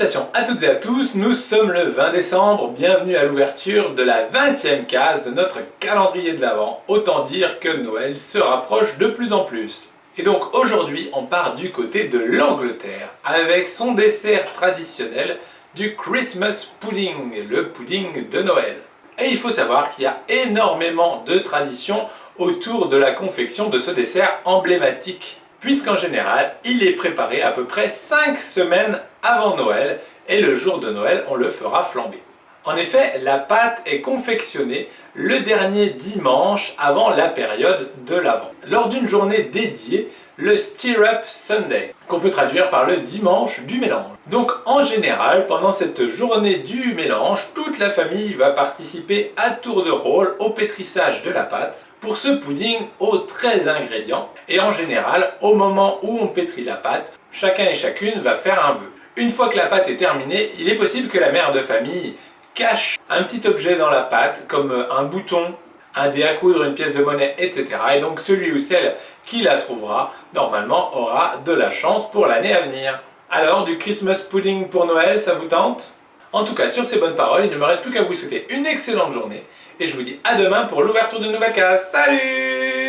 Salutations à toutes et à tous, nous sommes le 20 décembre, bienvenue à l'ouverture de la 20e case de notre calendrier de l'Avent. Autant dire que Noël se rapproche de plus en plus. Et donc aujourd'hui, on part du côté de l'Angleterre, avec son dessert traditionnel du Christmas pudding, le pudding de Noël. Et il faut savoir qu'il y a énormément de traditions autour de la confection de ce dessert emblématique, puisqu'en général, il est préparé à peu près 5 semaines avant Noël, et le jour de Noël, on le fera flamber. En effet, la pâte est confectionnée le dernier dimanche avant la période de l'Avent, lors d'une journée dédiée, le Stir-Up Sunday, qu'on peut traduire par le dimanche du mélange. Donc en général, pendant cette journée du mélange, toute la famille va participer à tour de rôle au pétrissage de la pâte pour ce pudding aux 13 ingrédients. Et en général, au moment où on pétrit la pâte, chacun et chacune va faire un vœu. Une fois que la pâte est terminée, il est possible que la mère de famille cache un petit objet dans la pâte, comme un bouton, un dé à coudre, une pièce de monnaie, etc. Et donc celui ou celle qui la trouvera, normalement, aura de la chance pour l'année à venir. Alors, du Christmas pudding pour Noël, ça vous tente? En tout cas, sur ces bonnes paroles, il ne me reste plus qu'à vous souhaiter une excellente journée, et je vous dis à demain pour l'ouverture de nouvelles cases. Salut!